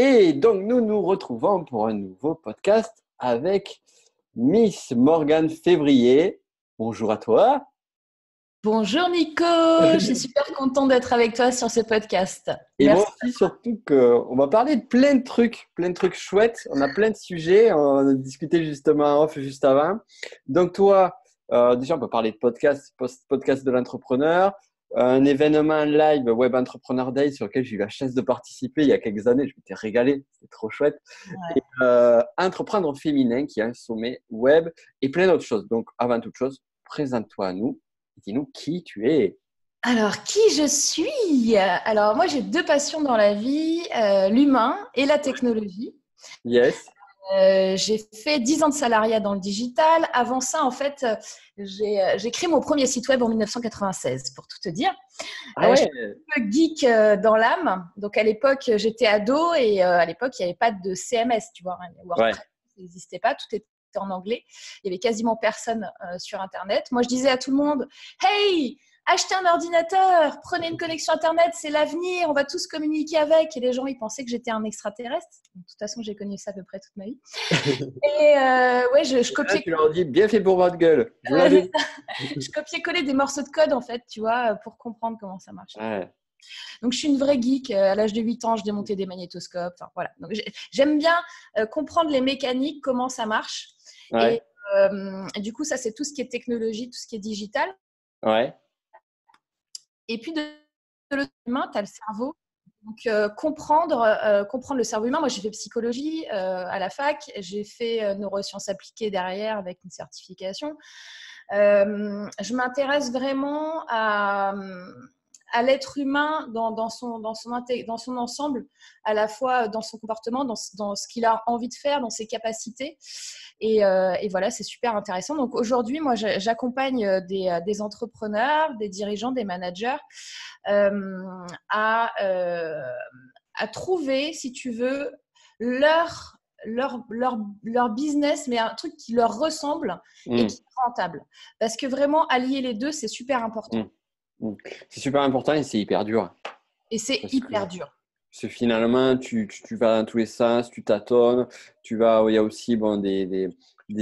Et donc, nous nous retrouvons pour un nouveau podcast avec Miss Morgane Février. Bonjour à toi. Bonjour Nico, je suis super contente d'être avec toi sur ce podcast. Et moi Merci. aussi, surtout qu'on va parler de plein de trucs chouettes. On a plein de sujets. On a discuté justement en off juste avant. Donc, toi, déjà, on peut parler de podcast de l'entrepreneur, un événement live Web Entrepreneur Day sur lequel j'ai eu la chance de participer il y a quelques années. Je m'étais régalé, c'était trop chouette. Et Ouais. Entreprendre au féminin, qui est un sommet web et plein d'autres choses. Donc, avant toute chose, présente-toi à nous. Dis-nous qui tu es. Alors, qui je suis? Alors, moi, j'ai deux passions dans la vie, l'humain et la technologie. Yes. J'ai fait 10 ans de salariat dans le digital. Avant ça, en fait, j'ai créé mon premier site web en 1996, pour tout te dire. Ah Je ouais. suis un peu geek dans l'âme. Donc, à l'époque, j'étais ado et à l'époque, il n'y avait pas de CMS, tu vois. Ouais. WordPress n'existait pas, tout était en anglais. Il y avait quasiment personne sur Internet. Moi, je disais à tout le monde, hey, achetez un ordinateur, prenez une connexion Internet, c'est l'avenir, on va tous communiquer avec. Et les gens, ils pensaient que j'étais un extraterrestre. De toute façon, j'ai connu ça à peu près toute ma vie. Et ouais, je Là, copiais, tu leur dis bien fait pour votre gueule. Je vous l'avais. je copiais-collais des morceaux de code, en fait, tu vois, pour comprendre comment ça marchait. Ouais. Donc, je suis une vraie geek. À l'âge de 8 ans, je démontais des magnétoscopes. Enfin, voilà. Donc, j'aime bien comprendre les mécaniques, comment ça marche. Ouais. Et du coup, ça, c'est tout ce qui est technologie, tout ce qui est digital. Ouais. Et puis, de l'autre humain, tu as le cerveau. Donc, comprendre le cerveau humain. Moi, j'ai fait psychologie à la fac. J'ai fait neurosciences appliquées derrière avec une certification. Je m'intéresse vraiment à l'être humain dans son ensemble, à la fois dans son comportement, dans ce qu'il a envie de faire, dans ses capacités. Et voilà, c'est super intéressant. Donc aujourd'hui, moi, j'accompagne des entrepreneurs, des dirigeants, des managers euh, à, euh, à trouver, si tu veux, leur business, mais un truc qui leur ressemble et Mm. qui est rentable. Parce que vraiment, allier les deux, c'est super Mm. important. Mm. C'est super important et c'est hyper dur. Et c'est Parce que hyper dur. finalement, tu vas dans tous les sens, tu tâtonnes. Il y a aussi bon,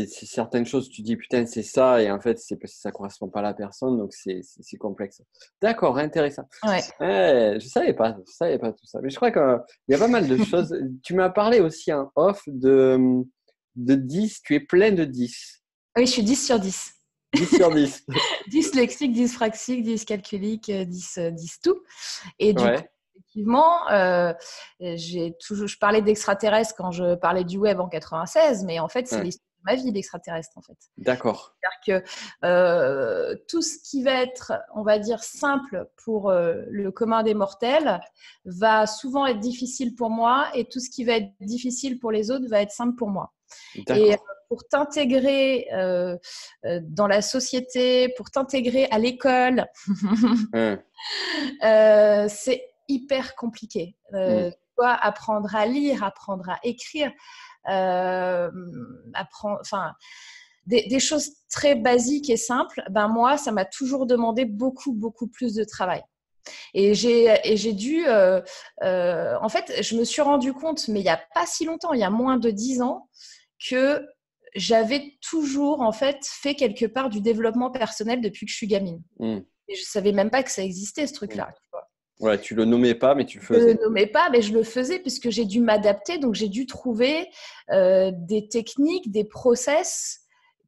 certaines choses, tu dis putain, c'est ça. Et en fait, c'est parce que ça ne correspond pas à la personne. Donc, c'est complexe. D'accord, intéressant. Ouais. Ouais, je savais pas tout ça. Mais je crois qu'il y a pas mal de choses. Tu m'as parlé aussi en off de 10. Tu es plein de 10. Oui, je suis 10 sur 10. 10 sur 10. Dyslexique, dyspraxique, dyscalculique, 10 tout. Et du coup, Ouais, effectivement, je parlais d'extraterrestres quand je parlais du web en 96, mais en fait, c'est ouais. l'histoire de ma vie, l'extraterrestre, en fait. D'accord. C'est-à-dire que tout ce qui va être, on va dire, simple pour le commun des mortels va souvent être difficile pour moi, et tout ce qui va être difficile pour les autres va être simple pour moi. Et D'accord. pour t'intégrer dans la société, pour t'intégrer à l'école, Hein, c'est hyper compliqué. hmm, Tu dois apprendre à lire, apprendre à écrire, euh, enfin, des choses très basiques et simples. Ben moi, ça m'a toujours demandé beaucoup, beaucoup plus de travail. Et j'ai dû, en fait, je me suis rendu compte, mais il n'y a pas si longtemps, il y a moins de 10 ans, que j'avais toujours, en fait, fait quelque part du développement personnel depuis que je suis gamine. hmm, Et je ne savais même pas que ça existait, ce hmm. truc-là. Tu vois. Ouais, tu le nommais pas, mais tu le Je ne le faisais. nommais pas, mais je le faisais puisque j'ai dû m'adapter. Donc, j'ai dû trouver des techniques, des process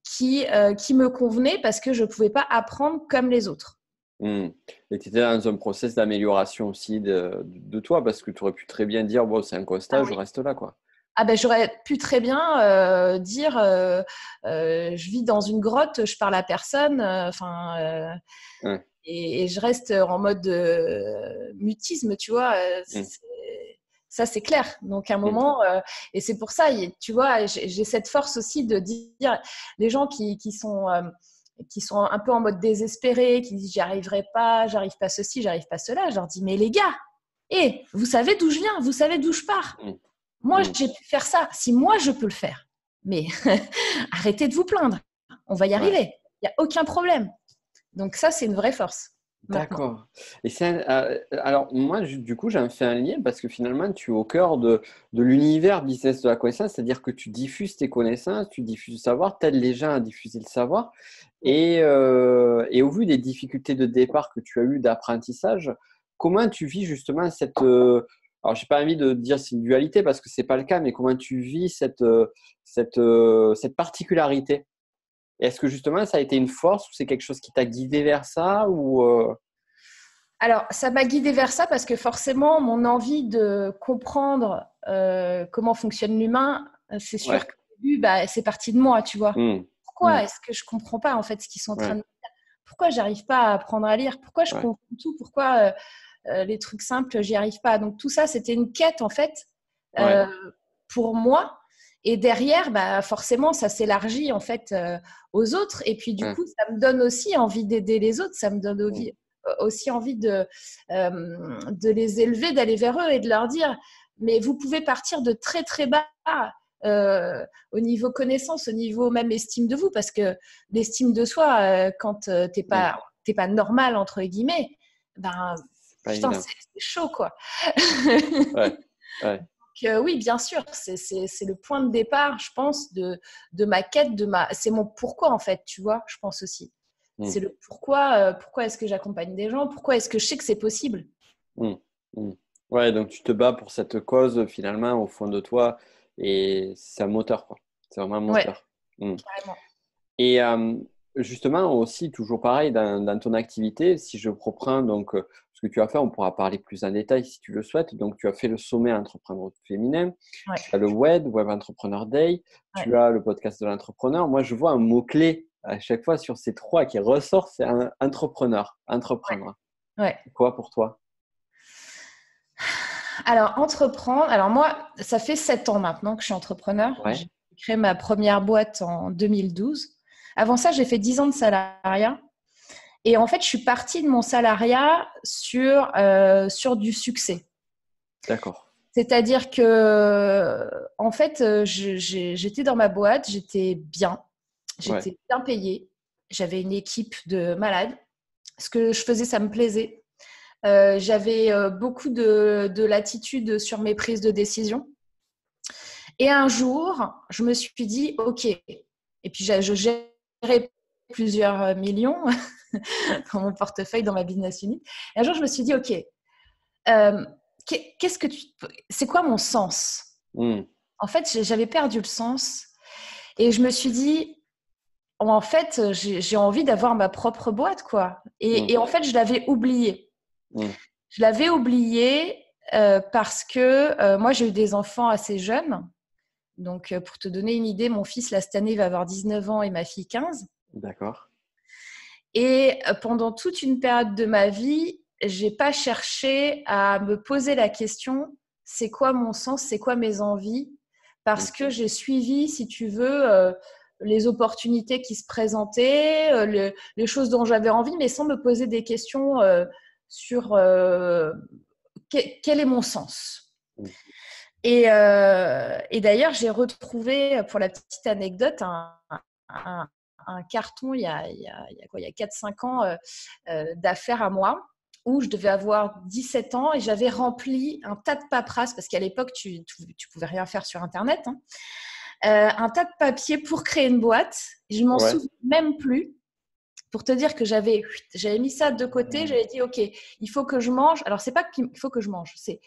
qui me convenaient parce que je ne pouvais pas apprendre comme les autres. Hmm. Et tu étais dans un process d'amélioration aussi de toi, parce que tu aurais pu très bien dire, bon, c'est un Ah constat, je oui. reste là, quoi. Ah ben, j'aurais pu très bien dire je vis dans une grotte, je parle à personne, Hein, et je reste en mode mutisme, tu vois. hmm, Ça, c'est clair. Donc, à un hmm, moment, et c'est pour ça, tu vois, j'ai cette force aussi de dire les gens qui sont un peu en mode désespéré, qui disent j'arrive pas ceci, j'arrive pas cela. Je leur dis mais les gars, vous savez d'où je viens, vous savez d'où je pars. hmm, Moi, hmm. j'ai pu faire ça. Si moi, je peux le faire, mais arrêtez de vous plaindre. On va y Ouais. arriver. Il n'y a aucun problème. Donc ça, c'est une vraie force. maintenant. D'accord. Et alors, moi, du coup, j'en fais un lien parce que finalement, tu es au cœur de l'univers business de la connaissance, c'est-à-dire que tu diffuses tes connaissances, tu diffuses le savoir, t'aides les gens à diffuser le savoir. Et au vu des difficultés de départ que tu as eues d'apprentissage, comment tu vis justement alors, j'ai pas envie de dire c'est une dualité parce que c'est pas le cas, mais comment tu vis cette particularité? Est-ce que justement, ça a été une force ou c'est quelque chose qui t'a guidé vers ça ou? Alors, ça m'a guidée vers ça parce que forcément, mon envie de comprendre comment fonctionne l'humain, c'est sûr Ouais. qu'au début, bah, c'est parti de moi, tu vois. Mmh. Pourquoi Mmh. est-ce que je comprends pas en fait ce qu'ils sont en train Ouais. de dire? Pourquoi j'arrive pas à apprendre à lire? Pourquoi je Ouais. comprends tout? Pourquoi les trucs simples, j'y arrive pas? Donc tout ça, c'était une quête en fait Ouais. euh, pour moi. Et derrière, bah, forcément, ça s'élargit en fait aux autres. Et puis du Ouais. coup, ça me donne aussi envie d'aider les autres. Ça me donne Mmh. aussi envie de les élever, d'aller vers eux et de leur dire, mais vous pouvez partir de très très bas au niveau connaissance, au niveau même estime de vous, parce que l'estime de soi, quand Mmh. t'es pas normal entre guillemets, ben C'est pas putain, évident. c'est chaud quoi. Ouais. Ouais. Oui, bien sûr, c'est le point de départ, je pense, de ma quête, c'est mon pourquoi en fait, tu vois, je pense aussi. Mmh. C'est le pourquoi est-ce que j'accompagne des gens, pourquoi est-ce que je sais que c'est possible. Mmh. Mmh. Ouais, donc tu te bats pour cette cause finalement au fond de toi et c'est un moteur, quoi. C'est vraiment un Ouais, moteur. Mmh. carrément. Et justement aussi, toujours pareil, dans ton activité, si je reprends donc ce que tu as fait, on pourra parler plus en détail si tu le souhaites. Donc, tu as fait le sommet entrepreneur féminin, Ouais, tu as le Web Entrepreneur Day, ouais, tu as le podcast de l'entrepreneur. Moi, je vois un mot-clé à chaque fois sur ces trois qui ressort, c'est un entrepreneur, entreprendre. ouais. C'est quoi pour toi? Alors, entreprendre, alors moi, ça fait 7 ans maintenant que je suis entrepreneur. Ouais, J'ai créé ma première boîte en 2012. Avant ça, j'ai fait 10 ans de salariat. Et en fait, je suis partie de mon salariat sur du succès. d'accord. C'est-à-dire que, en fait, j'étais dans ma boîte, Ouais, j'étais bien payée, j'avais une équipe de malades. Ce que je faisais, ça me plaisait. J'avais beaucoup de latitude sur mes prises de décision. Et un jour, je me suis dit, OK, et puis je gérais plusieurs millions dans mon portefeuille, dans ma business unit. Et un jour, je me suis dit, OK, euh, qu'est-ce que c'est quoi mon sens? mmh, En fait, j'avais perdu le sens et je me suis dit, en fait, j'ai envie d'avoir ma propre boîte, quoi. mmh, Et en fait, je l'avais oublié. mmh, Je l'avais oublié parce que moi, j'ai eu des enfants assez jeunes. Donc, pour te donner une idée, mon fils, là, cette année, va avoir 19 ans et ma fille 15. d'accord. Et pendant toute une période de ma vie, j'ai pas cherché à me poser la question, c'est quoi mon sens, c'est quoi mes envies, Mmh, parce que j'ai suivi, si tu veux, les opportunités qui se présentaient, les choses dont j'avais envie, mais sans me poser des questions sur quel est mon sens. mmh, Et d'ailleurs, j'ai retrouvé, pour la petite anecdote, un, un carton il y a 4-5 ans d'affaires à moi où je devais avoir 17 ans et j'avais rempli un tas de paperasses parce qu'à l'époque, tu pouvais rien faire sur Internet. Hein, un tas de papiers pour créer une boîte. Je m'en ouais, souviens même plus. Pour te dire que j'avais mis ça de côté, j'avais dit ok, il faut que je mange. Alors c'est pas qu'il faut que je mange, c'est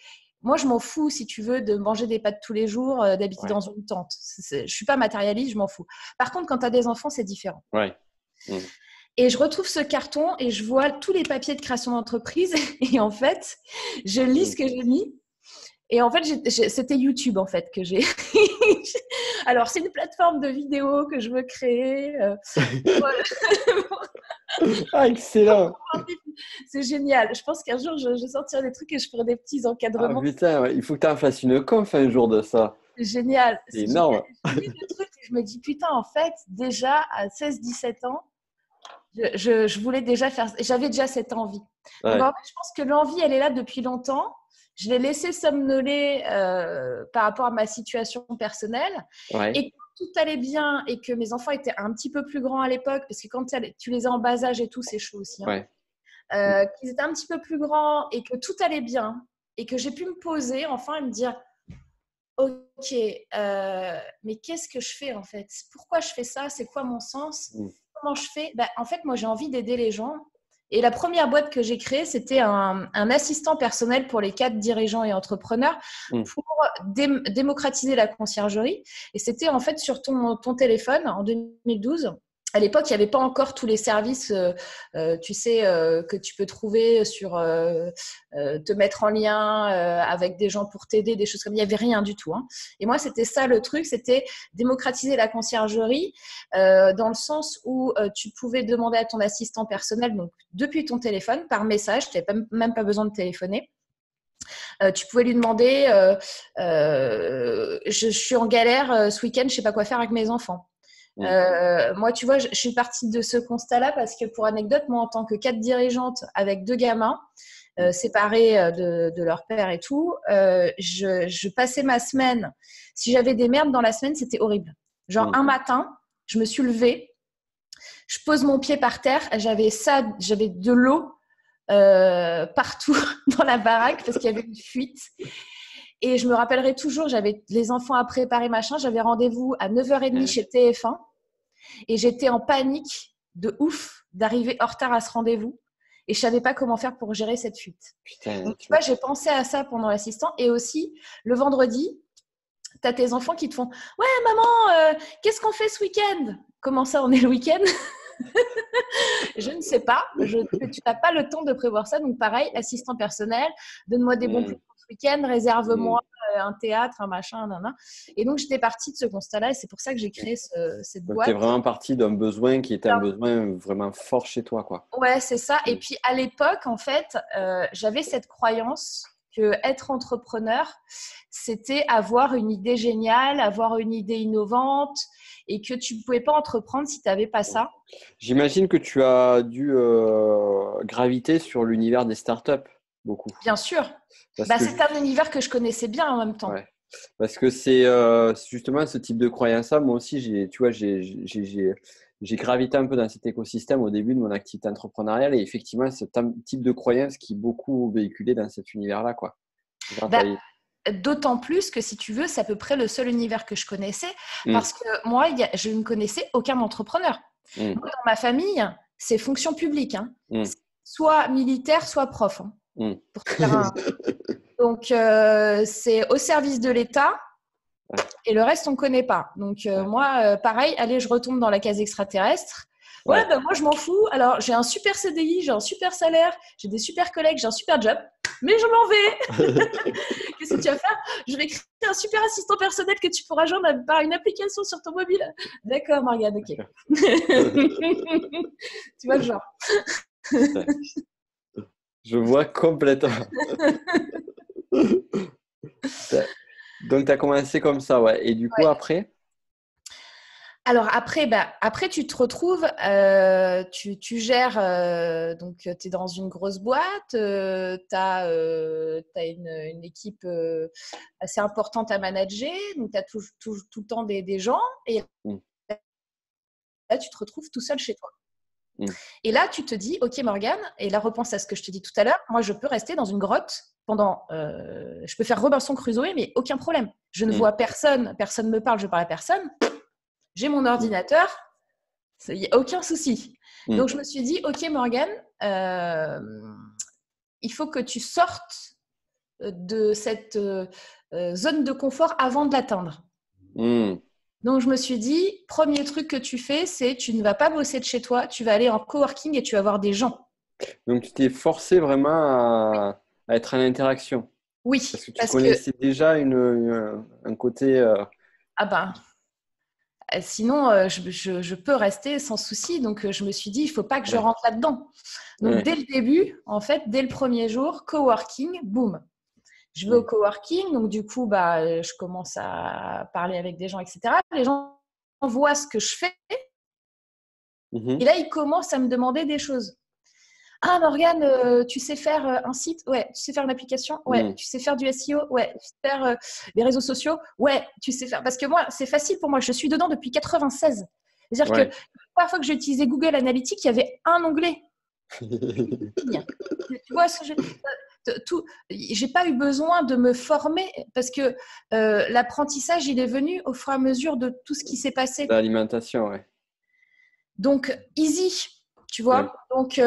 moi je m'en fous si tu veux de manger des pâtes tous les jours, d'habiter ouais, dans une tente. Je suis pas matérialiste, je m'en fous. Par contre, quand tu as des enfants, c'est différent. ouais. Mmh, Et je retrouve ce carton et je vois tous les papiers de création d'entreprise et en fait, je lis mmh. ce que j'ai mis. Et en fait, c'était YouTube en fait que j'ai. Alors, c'est une plateforme de vidéo que je veux créer. Ah, excellent! C'est génial. Je pense qu'un jour, je sortirai des trucs et je ferai des petits Ah encadrements. putain, ouais, il faut que tu en fasses une conf un jour de ça. C'est génial. C'est C'est génial. énorme. Je lis le truc et je me dis, putain, en fait, déjà à 16-17 ans, je voulais déjà faire, j'avais déjà cette envie. Donc, en Ouais, fait, je pense que l'envie, elle est là depuis longtemps. Je l'ai laissé somnoler par rapport à ma situation personnelle. ouais, Et quand tout allait bien et que mes enfants étaient un petit peu plus grands à l'époque, parce que quand tu les as en bas âge et tout, c'est chaud aussi. Hein. ouais. qu'ils étaient un petit peu plus grands et que tout allait bien et que j'ai pu me poser enfin et me dire ok, mais qu'est-ce que je fais en fait? Pourquoi je fais ça? C'est quoi mon sens? Comment je fais? En fait, moi, j'ai envie d'aider les gens. Et la première boîte que j'ai créée, c'était un assistant personnel pour les cadres dirigeants et entrepreneurs pour démocratiser la conciergerie. Et c'était en fait sur ton téléphone en 2012. À l'époque, il n'y avait pas encore tous les services, tu sais, que tu peux trouver sur te mettre en lien avec des gens pour t'aider, des choses comme ça. Il n'y avait rien du tout. Hein. Et moi, c'était ça le truc, c'était démocratiser la conciergerie dans le sens où tu pouvais demander à ton assistant personnel, donc depuis ton téléphone, par message, tu n'avais même pas besoin de téléphoner. Tu pouvais lui demander je suis en galère ce week-end, je ne sais pas quoi faire avec mes enfants. Moi, tu vois, je suis partie de ce constat-là parce que, pour anecdote, moi, en tant que cadre dirigeante avec 2 gamins séparés de leur père et tout, je passais ma semaine. Si j'avais des merdes dans la semaine, c'était horrible. Genre, un matin, je me suis levée, je pose mon pied par terre, j'avais de l'eau partout dans la baraque parce qu'il y avait une fuite. Et je me rappellerai toujours, j'avais les enfants à préparer, machin. J'avais rendez-vous à 9h30 chez TF1 et j'étais en panique de ouf d'arriver en retard à ce rendez-vous et je savais pas comment faire pour gérer cette fuite. Putain, donc, tu vois, j'ai pensé à ça pendant l'assistant. Et aussi, le vendredi, tu as tes enfants qui te font « Ouais, maman, qu'est-ce qu'on fait ce week-end ?» Comment ça, on est le week-end? Je ne sais pas. Tu n'as pas le temps de prévoir ça. Donc, pareil, assistant personnel, donne-moi des bons plans pour ce week-end, réserve-moi un théâtre, un machin, nanana. Et donc, j'étais partie de ce constat-là et c'est pour ça que j'ai créé cette boîte. Tu es vraiment partie d'un besoin qui était un besoin vraiment fort chez toi, quoi. Ouais, c'est ça. Et puis, à l'époque, en fait, j'avais cette croyance que être entrepreneur, c'était avoir une idée géniale, avoir une idée innovante et que tu ne pouvais pas entreprendre si tu n'avais pas ça. J'imagine que tu as dû graviter sur l'univers des startups, beaucoup. Bien sûr. C'est un univers que je connaissais bien en même temps. Ouais. Parce que c'est justement ce type de croyance-là. Moi aussi, j'ai gravité un peu dans cet écosystème au début de mon activité entrepreneuriale et effectivement, ce type de croyance qui est beaucoup véhiculé dans cet univers-là, quoi. D'autant plus que, si tu veux, c'est à peu près le seul univers que je connaissais parce que moi, je ne connaissais aucun entrepreneur. Moi, dans ma famille, c'est fonction publique. Hein. Soit militaire, soit prof. Hein, pour te faire Donc, c'est au service de l'État et le reste, on ne connaît pas. Donc, moi, pareil, allez, je retombe dans la case extraterrestre. Ouais, moi, je m'en fous. Alors, j'ai un super CDI, j'ai un super salaire, j'ai des super collègues, j'ai un super job, mais je m'en vais. Qu'est-ce que tu vas faire? Je vais créer un super assistant personnel que tu pourras joindre par une application sur ton mobile. D'accord, Morgane, ok. Tu vois le genre. Je vois complètement. Donc, tu as commencé comme ça, ouais. Et du coup, après? Alors, après, tu te retrouves, tu gères, donc tu es dans une grosse boîte, tu as une équipe assez importante à manager, donc tu as tout le temps des gens, et là, tu te retrouves tout seul chez toi. Et là, tu te dis, ok Morgane, et là, repense à ce que je te dis tout à l'heure, moi, je peux rester dans une grotte pendant, je peux faire Robinson Crusoe, mais aucun problème. Je ne vois personne, personne ne me parle, je parle à personne. J'ai mon ordinateur, il n'y a aucun souci. Donc, je me suis dit, ok Morgane, il faut que tu sortes de cette zone de confort avant de l'atteindre. Donc, je me suis dit, premier truc que tu fais, c'est tu ne vas pas bosser de chez toi, tu vas aller en coworking et tu vas voir des gens. Donc, tu t'es forcé vraiment à être en interaction. Oui. Parce que tu connaissais déjà un côté… Sinon, je peux rester sans souci. Donc, je me suis dit, il ne faut pas que je rentre là-dedans. Donc, dès le début, en fait, dès le premier jour, coworking, boum. Je vais au coworking, donc du coup, je commence à parler avec des gens, etc. Les gens voient ce que je fais. Et là, ils commencent à me demander des choses. Ah, Morgane, tu sais faire un site? Ouais. Tu sais faire une application? Ouais. Tu sais faire du SEO? Ouais. Tu sais faire des réseaux sociaux? Ouais. Tu sais faire… Parce que moi, c'est facile pour moi. Je suis dedans depuis 96. C'est-à-dire que la première fois que j'ai utilisé Google Analytics, il y avait un onglet. Tu vois, j'ai pas eu besoin de me former parce que l'apprentissage, il est venu au fur et à mesure de tout ce qui s'est passé. L'alimentation, ouais. Donc, easy, tu Oui. vois. Donc,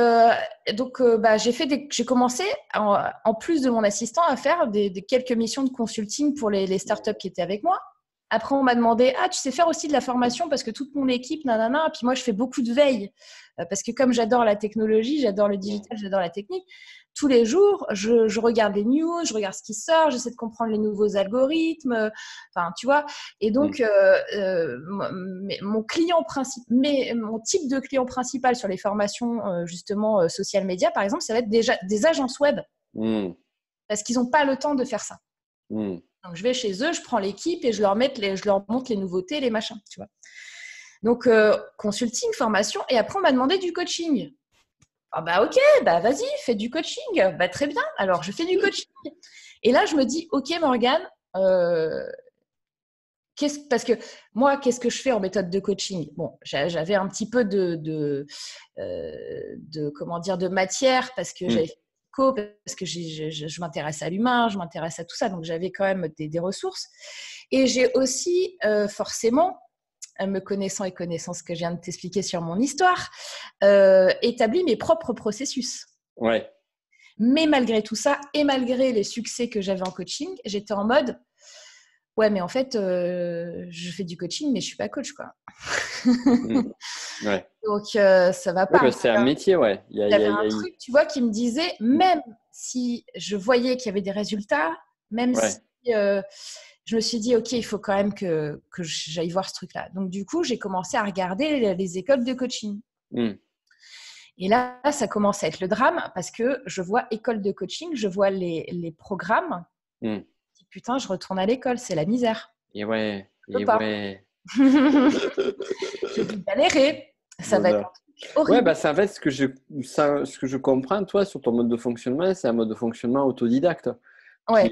j'ai commencé, en plus de mon assistant, à faire quelques missions de consulting pour les startups qui étaient avec moi. Après, on m'a demandé, tu sais faire aussi de la formation parce que toute mon équipe, nanana. Puis moi, je fais beaucoup de veille parce que comme j'adore la technologie, j'adore le digital, j'adore la technique. Tous les jours, je regarde les news, je regarde ce qui sort, j'essaie de comprendre les nouveaux algorithmes. Enfin, tu vois. Et donc, mon type de client principal sur les formations, justement, social media, par exemple, ça va être déjà des agences web parce qu'ils n'ont pas le temps de faire ça. Donc, je vais chez eux, je prends l'équipe et je leur montre les nouveautés, les machins, tu vois. Donc, consulting, formation. Et après, on m'a demandé du coaching. Ah bah ok, bah vas-y, fais du coaching. Bah très bien, alors je fais du coaching. Et là, je me dis, ok Morgane, parce que moi, qu'est-ce que je fais en méthode de coaching? Bon, j'avais un petit peu de matière parce que j'avais fait parce que je m'intéresse à l'humain, je m'intéresse à tout ça, donc j'avais quand même des ressources. Et j'ai aussi forcément, me connaissant et connaissant ce que je viens de t'expliquer sur mon histoire, établi mes propres processus. Ouais. Mais malgré tout ça, et malgré les succès que j'avais en coaching, j'étais en mode ouais, mais en fait, je fais du coaching, mais je suis pas coach, quoi. Ouais. Donc, ça va pas. Ouais, c'est un métier, ouais. J'avais un truc, tu vois, qui me disait, même si je voyais qu'il y avait des résultats, même si je me suis dit, ok, il faut quand même que j'aille voir ce truc-là. Donc, du coup, j'ai commencé à regarder les écoles de coaching. Et là, ça commence à être le drame parce que je vois école de coaching, je vois les programmes. Je dis, putain, je retourne à l'école, c'est la misère. Et ouais. Je peux pas. Je vais galérer. Ça va être un truc horrible. Ouais, bah, c'est en fait ce que je comprends, toi, sur ton mode de fonctionnement, c'est un mode de fonctionnement autodidacte. Ouais.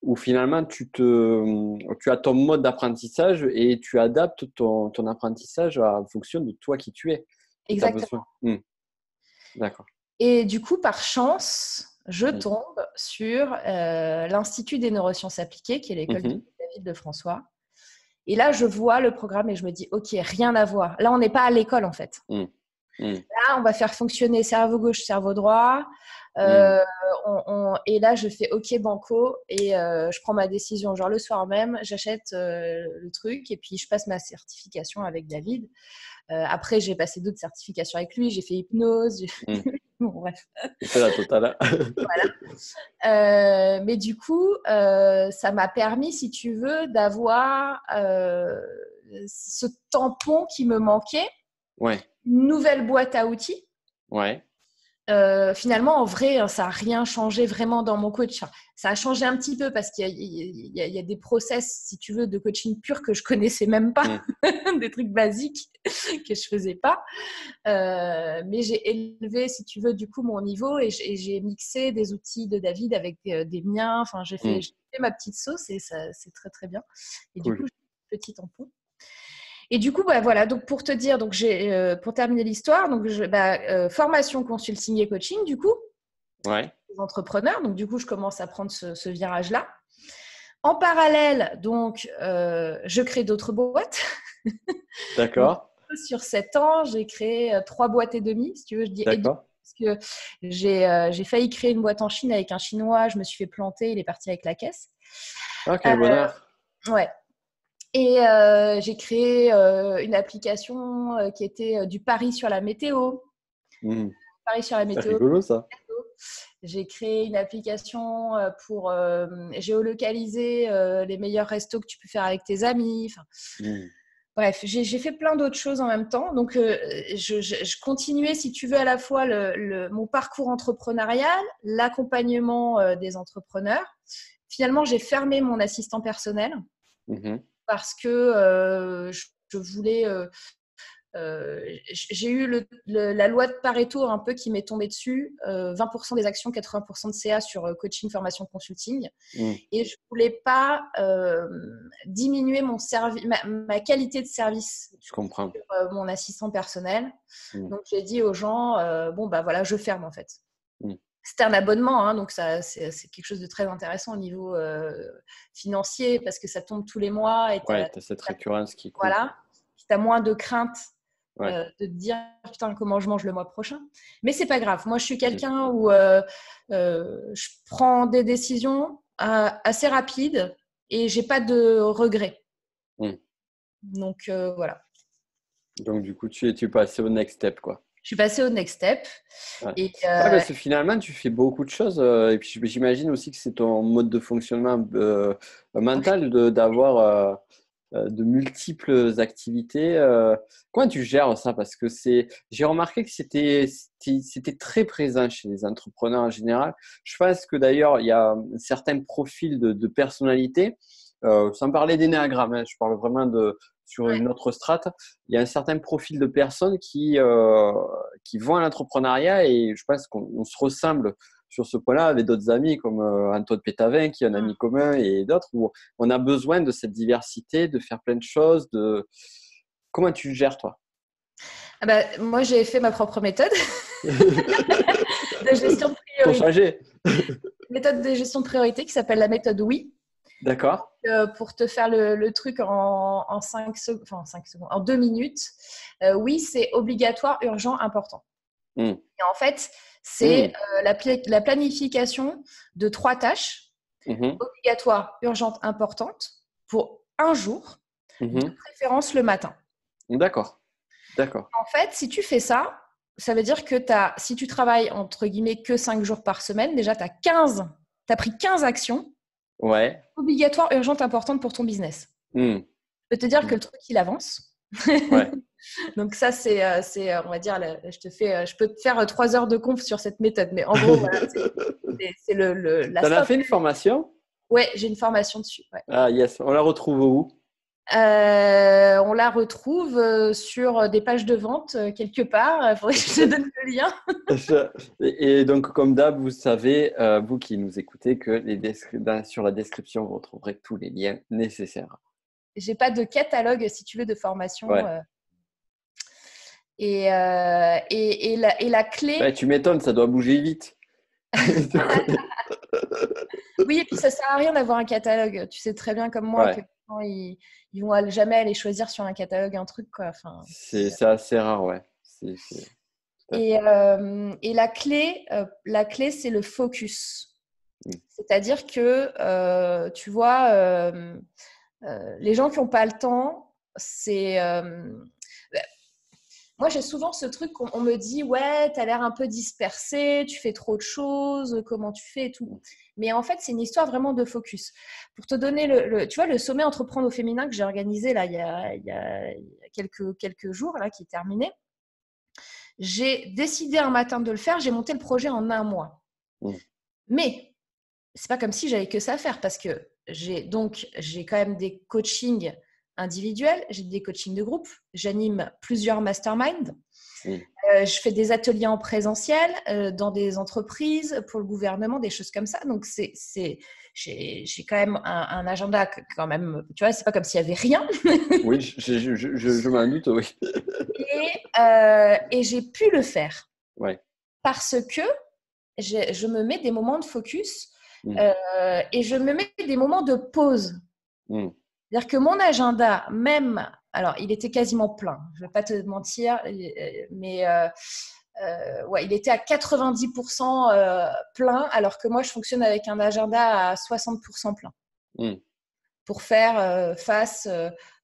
Où finalement, tu as ton mode d'apprentissage et tu adaptes ton apprentissage en fonction de toi qui tu es. Exactement. D'accord. Et du coup, par chance, je tombe sur l'Institut des neurosciences appliquées, qui est l'école de David Lefrançois. Et là, je vois le programme et je me dis, OK, rien à voir. Là, on n'est pas à l'école, en fait. Là, on va faire fonctionner cerveau gauche, cerveau droit. Et là, je fais OK banco et je prends ma décision. Genre le soir même, j'achète le truc et puis je passe ma certification avec David. Après, j'ai passé d'autres certifications avec lui. J'ai fait hypnose. Bon, bref. C'est la totale. Voilà. Mais du coup, ça m'a permis, si tu veux, d'avoir ce tampon qui me manquait. Ouais. Une nouvelle boîte à outils. Ouais. Finalement, en vrai, ça n'a rien changé vraiment dans mon coach. Ça a changé un petit peu parce qu'il y a des process, si tu veux, de coaching pur que je connaissais même pas, des trucs basiques que je faisais pas. Mais j'ai élevé, si tu veux, du coup, mon niveau et j'ai mixé des outils de David avec des miens. Enfin, j'ai fait ma petite sauce et ça, c'est très, très bien. Et du coup, j'ai un petit tampon. Et du coup, bah, voilà, donc pour te dire, donc pour terminer l'histoire, donc formation consulting et coaching, du coup, les entrepreneurs. Donc du coup, je commence à prendre ce virage-là. En parallèle, donc, je crée d'autres boîtes. D'accord. Donc, sur 7 ans, j'ai créé 3 boîtes et demie, si tu veux, je dis et demi, parce que j'ai failli créer une boîte en Chine avec un Chinois, je me suis fait planter, il est parti avec la caisse. Ah, quel bonheur. Ouais. Et j'ai créé une application qui était du pari sur la météo. Pari sur la météo. C'est rigolo, ça. J'ai créé une application pour géolocaliser les meilleurs restos que tu peux faire avec tes amis. Bref, j'ai fait plein d'autres choses en même temps. Donc, je continuais, si tu veux, à la fois mon parcours entrepreneurial, l'accompagnement des entrepreneurs. Finalement, j'ai fermé mon assistant personnel. Parce que je voulais j'ai eu la loi de Pareto un peu qui m'est tombée dessus, 20% des actions, 80% de CA sur coaching, formation, consulting. Et je ne voulais pas diminuer ma qualité de service Je comprends. sur mon assistant personnel. Donc, j'ai dit aux gens, voilà, je ferme en fait. C'était un abonnement, hein, donc c'est quelque chose de très intéressant au niveau financier parce que ça tombe tous les mois. Tu as cette récurrence qui coûte. Voilà. Tu as moins de crainte de te dire putain, comment je mange le mois prochain. Mais c'est pas grave. Moi, je suis quelqu'un où je prends des décisions assez rapides et j'ai pas de regrets. Donc, voilà. Donc, du coup, tu es passé au next step, quoi. Je suis passée au next step. Et, parce que finalement, tu fais beaucoup de choses. Et puis, j'imagine aussi que c'est ton mode de fonctionnement mental d'avoir de multiples activités. Comment tu gères ça? Parce que j'ai remarqué que c'était très présent chez les entrepreneurs en général. Je pense que d'ailleurs, il y a certains profils de personnalité. Sans parler d'énéagramme, hein, je parle vraiment sur une autre strate. Il y a un certain profil de personnes qui vont à l'entrepreneuriat et je pense qu'on se ressemble sur ce point-là avec d'autres amis comme Antoine Pétavin qui est un ami commun et d'autres où on a besoin de cette diversité, de faire plein de choses. Comment tu le gères, toi? Moi, j'ai fait ma propre méthode de gestion de priorité. Pour changer. Méthode de gestion de priorité qui s'appelle la méthode Oui. D'accord. Pour te faire le truc en 5 secondes, en 2 minutes. Oui, c'est obligatoire, urgent, important. Et en fait, c'est la planification de 3 tâches obligatoires, urgentes, importantes pour un jour, de préférence le matin. D'accord. En fait, si tu fais ça, ça veut dire que si tu travailles entre guillemets que 5 jours par semaine, déjà tu as pris 15 actions obligatoires, urgentes, importantes pour ton business. Je peux te dire que le truc, il avance. Donc ça, c'est on va dire, je peux te faire 3 heures de conf sur cette méthode. Mais en gros, voilà, c'est la T'en as fait une formation? Ouais, j'ai une formation dessus. Ouais. Ah yes, on la retrouve où? On la retrouve sur des pages de vente quelque part. Il faudrait que je te donne le lien. Et donc, comme d'hab, vous savez, vous qui nous écoutez, que sur la description, vous retrouverez tous les liens nécessaires. J'ai pas de catalogue, si tu veux, de formation. Et la clé… tu m'étonnes, ça doit bouger vite. Oui, et puis ça sert à rien d'avoir un catalogue. Tu sais très bien comme moi que ils vont jamais aller choisir sur un catalogue un truc, quoi. Enfin, c'est assez rare, ouais. Et la clé, c'est le focus. C'est-à-dire que, tu vois, les gens qui n'ont pas le temps, c'est… moi, j'ai souvent ce truc qu'on me dit « Ouais, tu as l'air un peu dispersé, tu fais trop de choses, comment tu fais et tout. » Mais en fait, c'est une histoire vraiment de focus. Pour te donner tu vois, le sommet Entreprendre au féminin que j'ai organisé là, il y a quelques jours, là, qui est terminé, j'ai décidé un matin de le faire, j'ai monté le projet en 1 mois. Mais c'est pas comme si j'avais que ça à faire parce que j'ai quand même des coachings individuels, j'ai des coachings de groupe, j'anime plusieurs masterminds, je fais des ateliers en présentiel dans des entreprises, pour le gouvernement, des choses comme ça. Donc, j'ai quand même un agenda quand même, tu vois, c'est pas comme s'il y avait rien. Oui, je m'en doute, oui. Et j'ai pu le faire. Ouais. Parce que je me mets des moments de focus et je me mets des moments de pause. C'est-à-dire que mon agenda, même, alors il était quasiment plein, je ne vais pas te mentir, mais il était à 90% plein, alors que moi je fonctionne avec un agenda à 60% plein pour faire face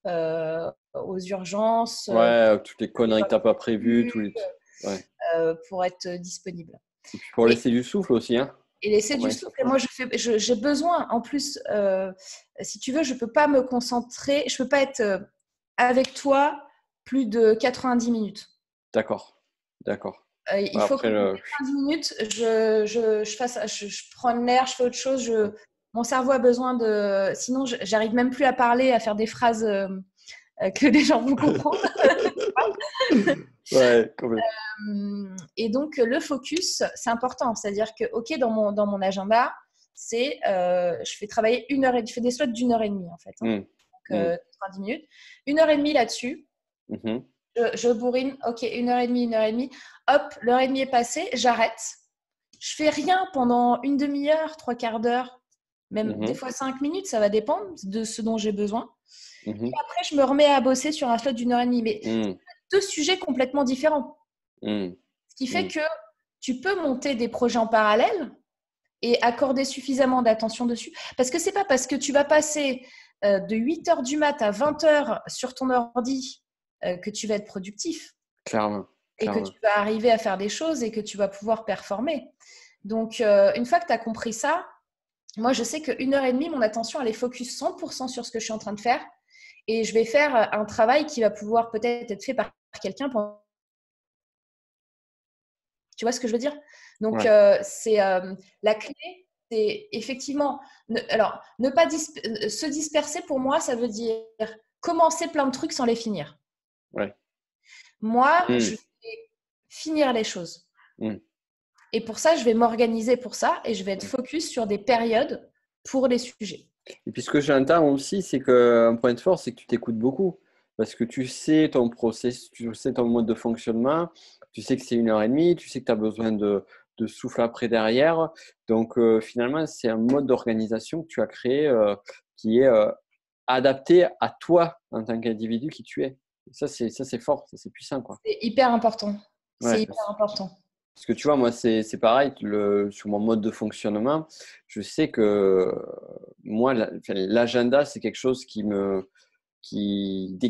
aux urgences. Toutes les conneries que tu n'as pas prévues, pour être disponible. Et puis pour laisser du souffle aussi, hein. Et laisser du souffle. Et moi, j'ai besoin, en plus, si tu veux, je ne peux pas me concentrer, je ne peux pas être avec toi plus de 90 minutes. D'accord. Il faut que 90 minutes, je prenne l'air, je fais autre chose. Mon cerveau a besoin de… Sinon, j'arrive même plus à parler, à faire des phrases que les gens vont comprendre. Ouais, quand même. Et donc, le focus, c'est important. C'est-à-dire que, OK, dans mon agenda, je fais travailler je fais des slots d'1 heure et demie, en fait. Hein. Mm. Donc, Mm. 90 minutes. 1 heure et demie là-dessus. Mhm. Je bourrine. OK, 1 heure et demie, 1 heure et demie. Hop, l'heure et demie est passée. J'arrête. Je fais rien pendant une demi-heure, 3/4 d'heure, même des Mhm. fois 5 minutes. Ça va dépendre de ce dont j'ai besoin. Et Mhm. après, je me remets à bosser sur un slot d'1 heure et demie. Mais Mm. deux sujets complètement différents. Mm. Ce qui fait Mm. que tu peux monter des projets en parallèle et accorder suffisamment d'attention dessus. Parce que c'est pas parce que tu vas passer de 8 heures du mat à 20 heures sur ton ordi que tu vas être productif Clairement, et que clairement. tu vas arriver à faire des choses et que tu vas pouvoir performer. Donc, une fois que tu as compris ça, moi, je sais qu'une heure et demie, mon attention, elle est focus 100% sur ce que je suis en train de faire. Et je vais faire un travail qui va pouvoir peut-être être fait par quelqu'un pendant. Tu vois ce que je veux dire? Donc, Ouais. c'est la clé, c'est effectivement. Alors, ne pas se disperser, pour moi, ça veut dire commencer plein de trucs sans les finir. Ouais. Moi, je Mm. vais finir les choses. Mm. Et pour ça, je vais m'organiser pour ça et je vais être Mm. focus sur des périodes pour les sujets. Et puis ce que j'entends aussi, c'est qu'un point de force, c'est que tu t'écoutes beaucoup. Parce que tu sais ton process, tu sais ton mode de fonctionnement, tu sais que c'est 1 heure et demie, tu sais que tu as besoin de souffle après derrière. Donc finalement, c'est un mode d'organisation que tu as créé qui est adapté à toi en tant qu'individu qui tu es. Et ça, c'est fort, ça, c'est puissant, quoi. C'est hyper important. C'est Ouais. hyper important. Parce que tu vois, moi, c'est pareil, sur mon mode de fonctionnement, je sais que moi, enfin, l'agenda, c'est quelque chose dès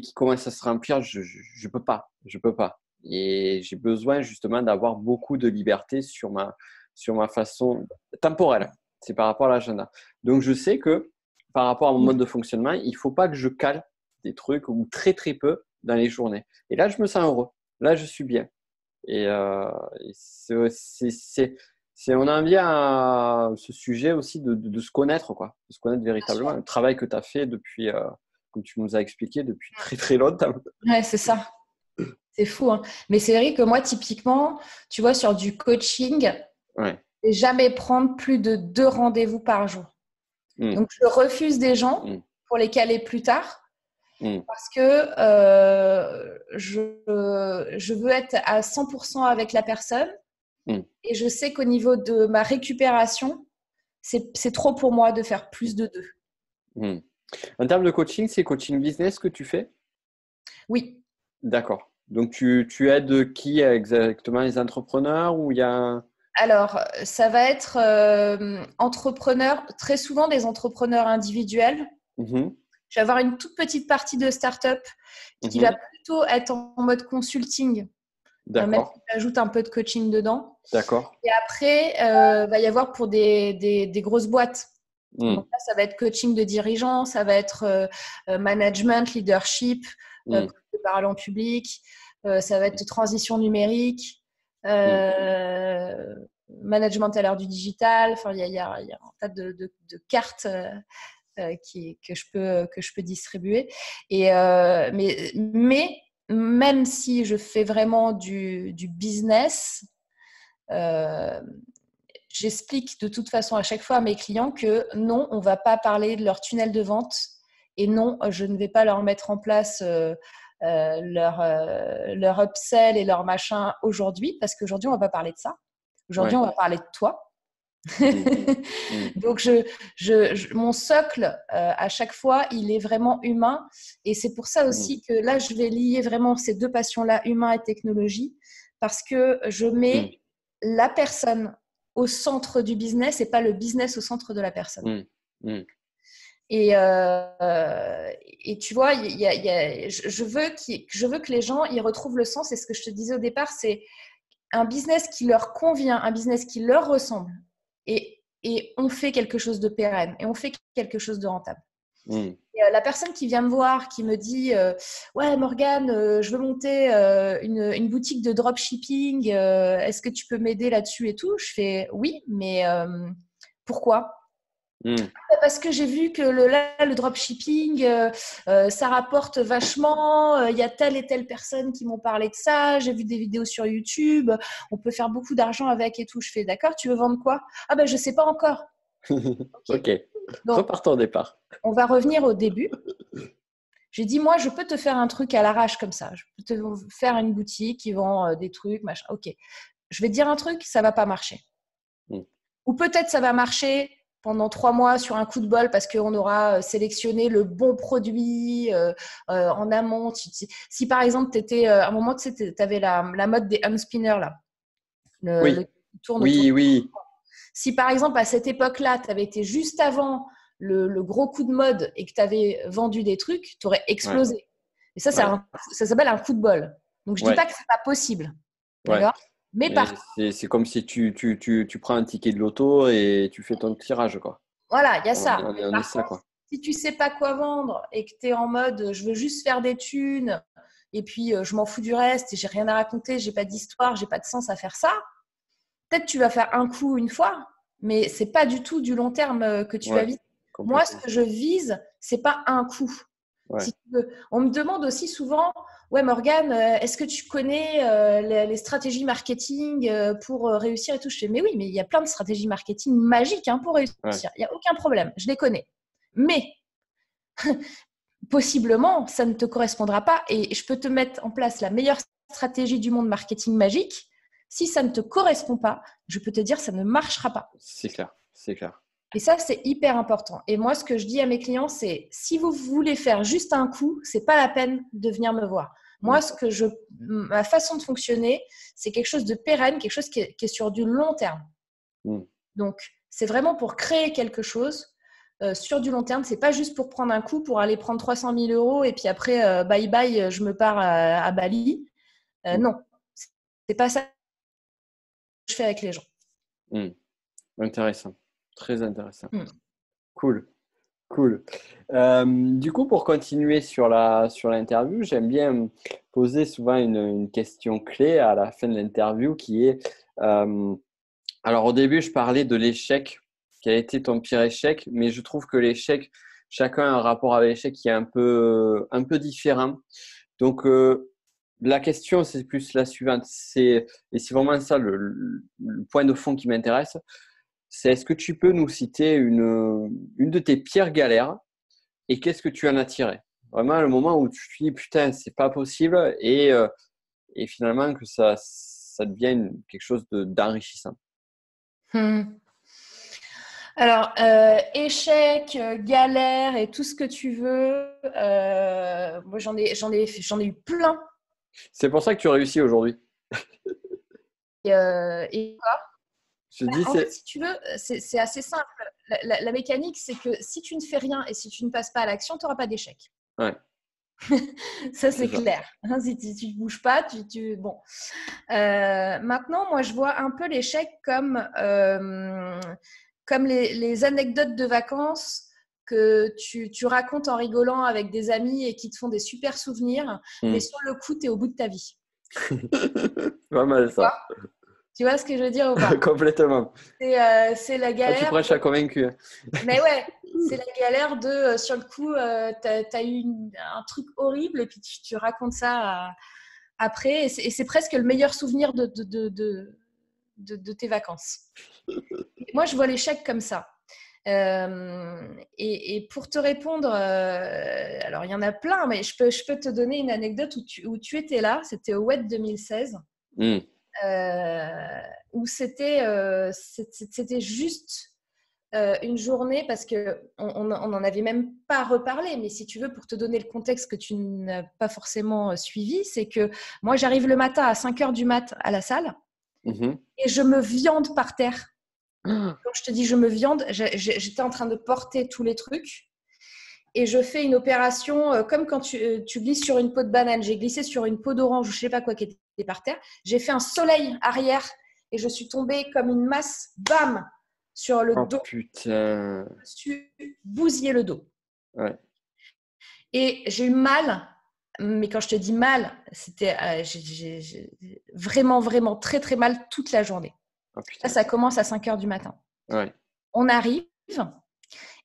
qu'il commence à se remplir, je peux pas, je peux pas. Et j'ai besoin justement d'avoir beaucoup de liberté sur ma façon temporelle. C'est par rapport à l'agenda. Donc, je sais que par rapport à mon mode de fonctionnement, il faut pas que je cale des trucs ou très, très peu dans les journées. Et là, je me sens heureux. Là, je suis bien. Et on en vient à ce sujet aussi de se connaître, quoi, de se connaître Bien sûr. véritablement. Le travail que tu as fait depuis, comme tu nous as expliqué, depuis très très longtemps. Ouais, c'est ça. C'est fou, hein. Mais c'est vrai que moi, typiquement, tu vois, sur du coaching, Ouais. et jamais prendre plus de 2 rendez-vous par jour. Mm, Donc, je refuse des gens mm, pour les caler plus tard mm, parce que je veux être à 100% avec la personne mm, et je sais qu'au niveau de ma récupération, c'est trop pour moi de faire plus de 2. mm. En termes de coaching, c'est coaching business que tu fais? Oui. D'accord. Donc, tu aides qui exactement? Les entrepreneurs ou il y a… Alors, ça va être entrepreneurs, très souvent des entrepreneurs individuels. Mhm, Je vais avoir une toute petite partie de start-up qui va mhm. plutôt être en mode consulting, même D'accord, si j'ajoute un peu de coaching dedans. d'accord. Et après, va y avoir pour des grosses boîtes. Mm, Donc là, ça va être coaching de dirigeants, ça va être management, leadership, mm, parler en public, ça va être transition numérique, mm, management à l'heure du digital. Enfin, il y a un tas de cartes que je peux distribuer. Mais même si je fais vraiment du business, euh, j'explique de toute façon à chaque fois à mes clients que non, on ne va pas parler de leur tunnel de vente et non, je ne vais pas leur mettre en place leur upsell et leur machin aujourd'hui parce qu'aujourd'hui, on ne va pas parler de ça. Aujourd'hui, ouais. on va parler de toi. Mm, mm, Donc, mon socle, à chaque fois, il est vraiment humain. Et c'est pour ça mm, aussi que là, je vais lier vraiment ces deux passions-là, humain et technologie, parce que je mm, mets la personne au centre du business et pas le business au centre de la personne. mm, mm, Et tu vois, je veux que les gens y retrouvent le sens. Et ce que je te disais au départ, c'est un business qui leur convient, un business qui leur ressemble. Et on fait quelque chose de pérenne et on fait quelque chose de rentable. mm. Et, la personne qui vient me voir, qui me dit ouais, Morgane, je veux monter une boutique de dropshipping, est-ce que tu peux m'aider là-dessus et tout? Je fais oui, mais pourquoi? Parce que j'ai vu que le dropshipping, ça rapporte vachement. Il y a telle et telle personne qui m'ont parlé de ça. J'ai vu des vidéos sur YouTube. On peut faire beaucoup d'argent avec et tout. Je fais d'accord, tu veux vendre quoi? Ah ben, je sais pas encore. Ok. Ok. Donc, Repartons au départ. on va revenir au début. J'ai dit, moi, je peux te faire un truc à l'arrache comme ça. Je peux te faire une boutique qui vend des trucs, machin. Ok. Je vais te dire un truc, ça va pas marcher. Ou peut-être ça va marcher pendant 3 mois sur un coup de bol parce qu'on aura sélectionné le bon produit en amont. Si par exemple, à un moment, tu avais la mode des unspinners, là, le Oui, qui tourne autour. oui, oui. Si par exemple, à cette époque-là, tu avais été juste avant le gros coup de mode et que tu avais vendu des trucs, tu aurais explosé. Ouais. Et ça, Ouais. ça s'appelle un coup de bol. Donc, je ne dis Ouais. pas que ce n'est pas possible. Ouais. D'accord? Mais Mais par contre, c'est comme si tu prends un ticket de loto et tu fais ton tirage, quoi. voilà, il y a On, ça. on Mais est, on est par ça, contre, quoi. si tu sais pas quoi vendre et que tu es en mode je veux juste faire des thunes et puis je m'en fous du reste et j'ai rien à raconter, j'ai pas d'histoire, j'ai pas de sens à faire ça, peut-être tu vas faire un coup une fois, mais c'est pas du tout du long terme que tu vas Ouais, viser. Moi, ce complètement. que je vise, c'est pas un coup. Ouais. Si tu veux. On me demande aussi souvent, ouais Morgane, est-ce que tu connais les stratégies marketing pour réussir et tout? Je fais, mais oui, mais il y a plein de stratégies marketing magiques pour réussir. Ouais. Il n'y a aucun problème, je les connais. Mais possiblement, ça ne te correspondra pas et je peux te mettre en place la meilleure stratégie du monde marketing magique. Si ça ne te correspond pas, je peux te dire ça ne marchera pas. C'est clair, c'est clair. Et ça, c'est hyper important. Et moi, ce que je dis à mes clients, c'est si vous voulez faire juste un coup, c'est pas la peine de venir me voir. Moi, ma façon de fonctionner, c'est quelque chose de pérenne, quelque chose qui est sur du long terme. Donc, c'est vraiment pour créer quelque chose sur du long terme. C'est pas juste pour prendre un coup, pour aller prendre 300 000 euros et puis après, bye bye, je me pars à Bali. Non, c'est pas ça que je fais avec les gens. Intéressant, très intéressant. Mm. Cool, cool. Du coup, pour continuer sur l'interview, j'aime bien poser souvent une question clé à la fin de l'interview qui est, alors au début, je parlais de l'échec. Quel a été ton pire échec? Mais je trouve que l'échec, chacun a un rapport avec l'échec qui est un peu différent. Donc, la question, c'est plus la suivante. Et c'est vraiment ça le point de fond qui m'intéresse. C'est est-ce que tu peux nous citer une de tes pires galères et qu'est-ce que tu en as tiré? Vraiment, le moment où tu te dis putain, c'est pas possible et finalement que ça devient quelque chose d'enrichissant. Alors, échec, galère et tout ce que tu veux, moi j'en ai eu plein. C'est pour ça que tu réussis aujourd'hui. Et quoi? Je dis, En fait, si tu veux, c'est assez simple. La mécanique, c'est que si tu ne fais rien et si tu ne passes pas à l'action, tu n'auras pas d'échec. ouais, Ça, c'est c'est ça. clair. Si tu ne bouges pas, bon. Maintenant, moi, je vois un peu l'échec comme les anecdotes de vacances que tu racontes en rigolant avec des amis et qui te font des super souvenirs, mais sur le coup, tu es au bout de ta vie. Pas mal ça. Tu vois ce que je veux dire ou pas? Complètement. C'est la Ah, tu galère. prêches à convaincu. Mais ouais, c'est la galère de sur le coup, tu as eu un truc horrible et puis tu racontes ça après. Et c'est presque le meilleur souvenir de tes vacances. Moi, je vois l'échec comme ça. Et pour te répondre, alors il y en a plein, mais je peux te donner une anecdote où tu étais là. C'était au WET 2016. Où c'était juste une journée parce qu'on n'en avait même pas reparlé. Mais si tu veux, pour te donner le contexte que tu n'as pas forcément suivi, c'est que moi, j'arrive le matin à 5 heures du mat à la salle et je me viande par terre. Quand je te dis je me viande, j'étais en train de porter tous les trucs et je fais une opération comme quand tu glisses sur une peau de banane. J'ai glissé sur une peau d'orange ou je sais pas quoi qui était par terre. J'ai fait un soleil arrière et je suis tombée comme une masse, bam, sur le Oh dos. putain. Je me suis bousillé le dos. Ouais. Et j'ai eu mal, mais quand je te dis mal, c'était j'ai vraiment, vraiment très, très mal toute la journée. Oh Là, putain. ça commence à 5 heures du matin. Ouais. On arrive.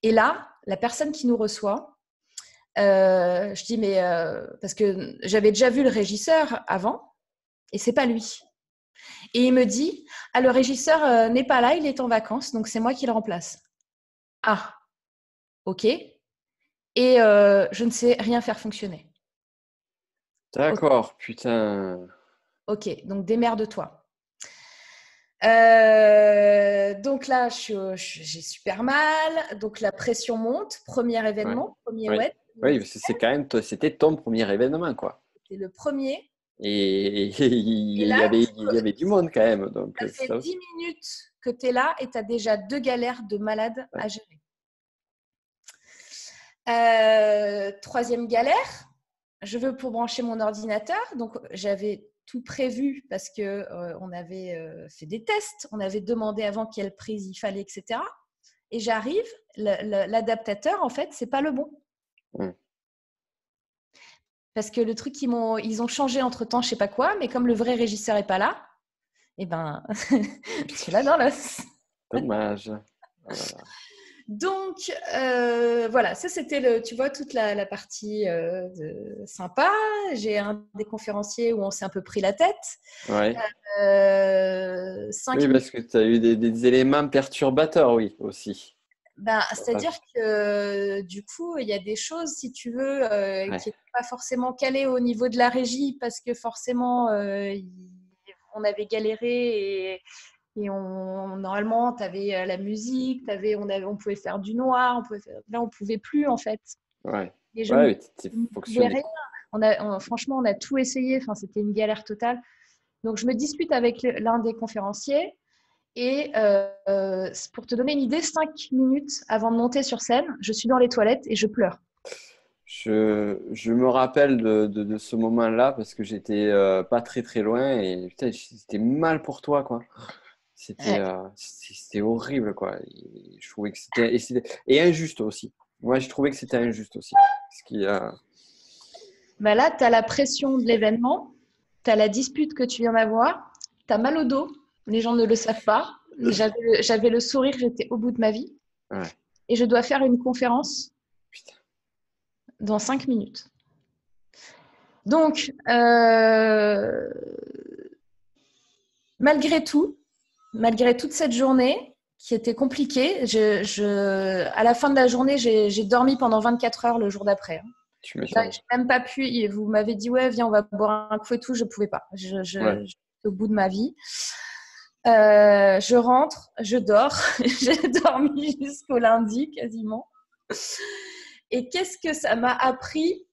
Et là, la personne qui nous reçoit, je dis, mais parce que j'avais déjà vu le régisseur avant et c'est pas lui. Et il me dit, ah, le régisseur n'est pas là, il est en vacances, donc c'est moi qui le remplace. Ah, ok. Et je ne sais rien faire fonctionner. D'accord, putain. Ok, donc démerde-toi. Donc là, j'ai super mal. Donc la pression monte. Premier Ouais. événement, premier Oui. wet. Oui, parce que c'est quand même, c'était ton premier événement, quoi. C'était le premier. Et Et il là, y avait, il y avait du monde quand même. Donc, ça c'est fait ça 10 aussi. minutes que tu es là et tu as déjà 2 galères de malade Ouais. à gérer. Troisième galère, je veux pour brancher mon ordinateur. Donc, j'avais tout prévu parce que on avait fait des tests, on avait demandé avant quelle prise il fallait, etc. Et j'arrive, l'adaptateur, en fait, c'est pas le bon. Ouais. Parce que le truc, ils ont changé entre-temps, je sais pas quoi, mais comme le vrai régisseur est pas là, eh ben, je suis là dans l'os. Dommage. Oh là là. Donc, voilà, ça c'était tu vois, toute la partie sympa. J'ai un des conférenciers où on s'est un peu pris la tête. Ouais. 5 Oui, minutes. parce que tu as eu des éléments perturbateurs, oui, aussi. Ben, c'est-à-dire que du coup, il y a des choses, si tu veux, Ouais. qui n'étaient pas forcément calées au niveau de la régie parce que forcément, on avait galéré et normalement, tu avais la musique, on pouvait faire du noir, là, on pouvait plus en fait. Ouais. Et je Ouais, ne mais c'est pouvais fonctionné, rien. quoi. Franchement, on a tout essayé. Enfin, c'était une galère totale. Donc, je me dispute avec l'un des conférenciers. Et pour te donner une idée, 5 minutes avant de monter sur scène, je suis dans les toilettes et je pleure. Je me rappelle de ce moment-là parce que j'étais pas très très loin et putain, c'était mal pour toi, quoi. Ouais. C'était horrible, quoi. Et je trouvais que et injuste aussi. Moi, je trouvais que c'était injuste aussi. Ce qui, Bah là, tu as la pression de l'événement, tu as la dispute que tu viens d'avoir, tu as mal au dos, les gens ne le savent pas. J'avais le sourire, j'étais au bout de ma vie. ouais, Et je dois faire une conférence putain. dans 5 minutes. Donc, malgré tout, malgré toute cette journée qui était compliquée, à la fin de la journée, j'ai dormi pendant 24 heures le jour d'après. Tu Je m'étonnes. n'ai même pas pu. Vous m'avez dit, ouais, viens, on va boire un coup et tout. Je ne pouvais pas. Ouais. J'étais au bout de ma vie. Je rentre, je dors. J'ai dormi jusqu'au lundi quasiment. Et qu'est-ce que ça m'a appris?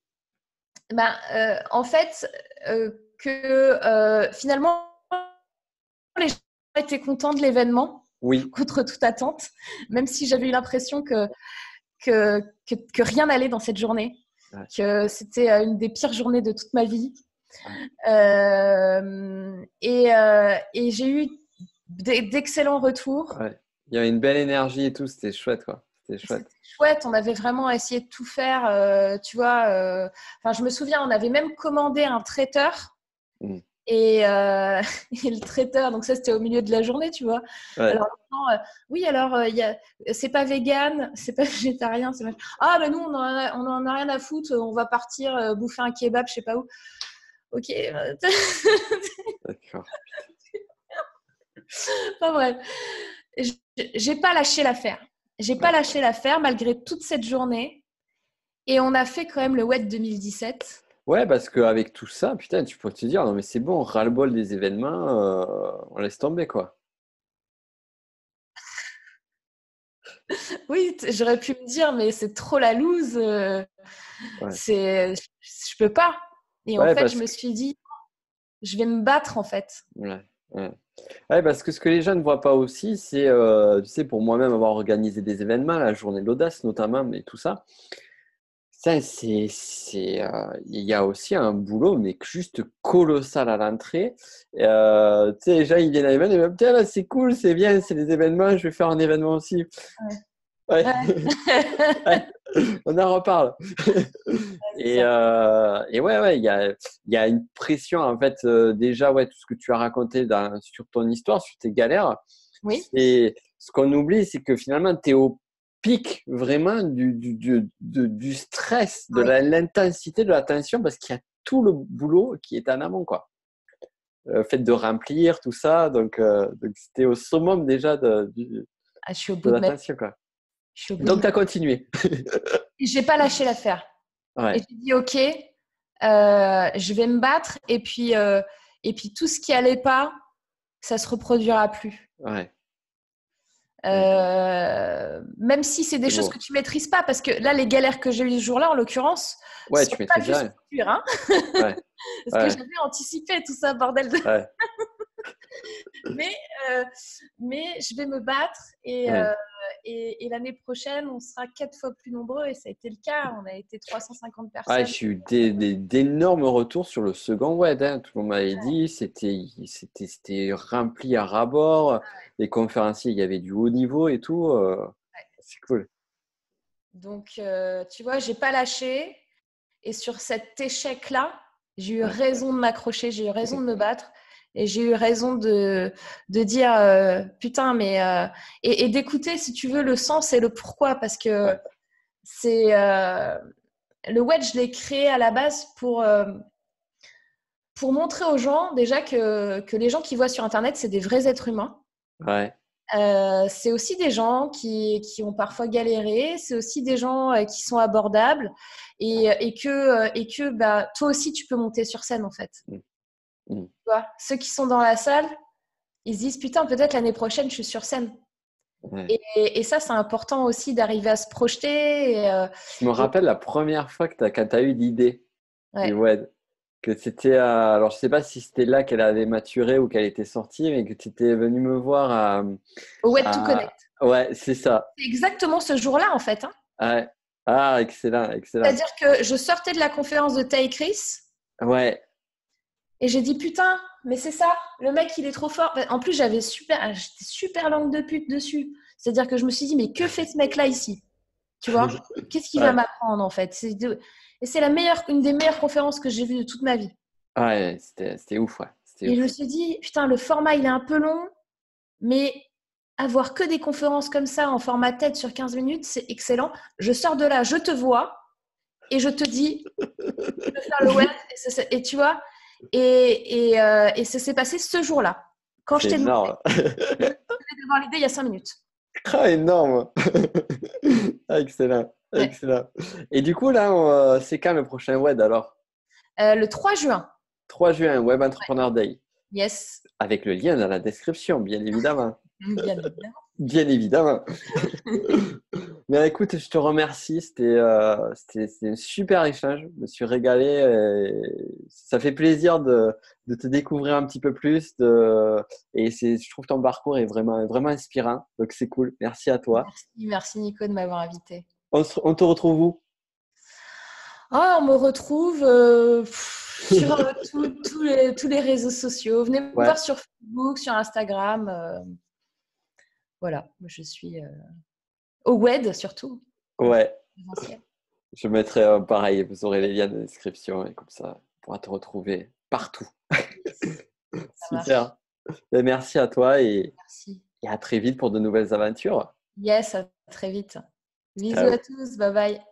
Ben, en fait, que finalement, les gens étaient contents de l'événement, Oui. contre toute attente, même si j'avais eu l'impression que rien n'allait dans cette journée, Ouais. que c'était une des pires journées de toute ma vie. Ouais. Et j'ai eu d'excellents retours. Ouais. Il y avait une belle énergie et tout, c'était chouette, quoi. C'était chouette. C'était chouette, on avait vraiment essayé de tout faire, tu vois. Enfin, je me souviens, on avait même commandé un traiteur. Mm. Et, et le traiteur, donc ça c'était au milieu de la journée, tu vois. Ouais. Alors, oui, alors c'est pas vegan, c'est pas végétarien, c'est ah, ben nous on en a rien à foutre, on va partir bouffer un kebab, je sais pas où. Ok, D'accord. pas vrai. J'ai pas lâché l'affaire. J'ai pas Ouais. lâché l'affaire malgré toute cette journée. Et on a fait quand même le WET 2017. Ouais, parce qu'avec tout ça, putain, tu peux te dire, non, mais c'est bon, ras-le-bol des événements, on laisse tomber, quoi. Oui, j'aurais pu me dire, mais c'est trop la loose. Ouais. Je peux pas. Et en Ouais, fait, je parce me que, suis dit, je vais me battre en fait. ouais, ouais. Ouais, parce que ce que les gens ne voient pas aussi, c'est, tu sais, pour moi-même avoir organisé des événements, la journée de l'audace notamment, mais tout ça, ça, il y a aussi un boulot, mais juste colossal à l'entrée. Tu sais, les gens, ils viennent à l'événement, ils disent, tiens, là, c'est cool, c'est bien, c'est des événements, je vais faire un événement aussi. Ouais. Ouais, Ouais. ouais, on en reparle. C'est ça. Et ouais, ouais, il y a une pression, en fait, déjà, ouais, tout ce que tu as raconté sur ton histoire, sur tes galères, Oui. c'est ce qu'on oublie, c'est que finalement, tu es pic vraiment du stress, de Oui. l'intensité de la tension parce qu'il y a tout le boulot qui est en amont, quoi. Fait de remplir tout ça, donc c'était au summum déjà Je suis au de bout de la ma tension, quoi. je suis au bout de Donc, ma tu as continué. Et j'ai pas lâché l'affaire. Et Ouais, j'ai dit OK, je vais me battre et puis tout ce qui allait pas, ça se reproduira plus. ouais, ouais. Même si c'est des C'est choses que beau. tu maîtrises pas, parce que là, les galères que j'ai eues ce jour-là, en l'occurrence, Ouais, sont tu pas maîtrises dues sur rien. le cuir, hein, Ouais, parce que ouais, j'avais anticipé tout ça, bordel de. ouais, Mais, mais je vais me battre ouais. et l'année prochaine, on sera 4 fois plus nombreux et ça a été le cas. On a été 350 Ouais, personnes. j'ai eu d'énormes retours sur le second WED, hein. Tout le monde m'avait dit, c'était rempli à ras-bord. Les conférenciers, il y avait du haut niveau et tout. C'est cool. Donc, tu vois, j'ai pas lâché. Et sur cet échec-là, j'ai eu Ouais. raison de m'accrocher, j'ai eu raison de me battre. Et j'ai eu raison de dire putain, mais. Et d'écouter, si tu veux, le sens et le pourquoi. Parce que Ouais. c'est. Le wedge, je l'ai créé à la base pour montrer aux gens déjà que les gens qui voient sur Internet, c'est des vrais êtres humains. Ouais. C'est aussi des gens qui ont parfois galéré, c'est aussi des gens qui sont abordables et que bah, toi aussi tu peux monter sur scène en fait. Mm, mm. Tu vois, ceux qui sont dans la salle, ils se disent putain, peut-être l'année prochaine je suis sur scène. Ouais. Et ça, c'est important aussi d'arriver à se projeter. Je me rappelle la première fois quand tu as eu l'idée du Ouais. WED, que c'était, alors je sais pas si c'était là qu'elle avait maturé ou qu'elle était sortie, mais que tu étais venu me voir Au Way to Connect. Ouais, c'est ça. C'est exactement ce jour-là en fait, hein. Ouais. Ah, excellent, excellent. C'est-à-dire que je sortais de la conférence de Tay Chris. Ouais, Et j'ai dit putain, mais c'est ça, le mec il est trop fort. En plus j'étais super langue de pute dessus. C'est-à-dire que je me suis dit mais que fait ce mec là ici? Tu vois? Qu'est-ce qu'il va ouais, m'apprendre en fait? Et c'est une des meilleures conférences que j'ai vues de toute ma vie. ouais, c'était ouf, ouais. C'était Et je me ouf. suis dit putain, le format il est un peu long, mais avoir que des conférences comme ça en format TED sur 15 minutes, c'est excellent. Je sors de là, je te vois et je te dis je vais faire le web et tu vois et ça s'est passé ce jour-là. Quand je C'est t'ai demandé énorme. d'avoir l'idée il y a 5 minutes. Ah, énorme. Ah, excellent, Ouais. excellent. Et du coup, là, c'est quand le prochain WED alors? Le 3 juin. 3 juin, Web Entrepreneur Day. Yes, Avec le lien dans la description, bien évidemment. bien évidemment. Bien évidemment. Mais écoute, je te remercie. C'était un super échange. Je me suis régalé. Ça fait plaisir de te découvrir un petit peu plus. Je trouve ton parcours est vraiment, vraiment inspirant. Donc, c'est cool. Merci à toi. Merci Nico de m'avoir invité. On te retrouve où? Ah, on me retrouve sur tous les réseaux sociaux. Venez me Ouais, voir sur Facebook, sur Instagram. Voilà, je suis au web surtout. Le ouais. présentiel. Je mettrai pareil. Vous aurez les liens dans la description. Et comme ça, on pourra te retrouver partout. Yes, ça marche. Super. Ben, merci à toi Merci. et à très vite pour de nouvelles aventures. Yes, à très vite. Bisous à Ciao. tous. Bye bye.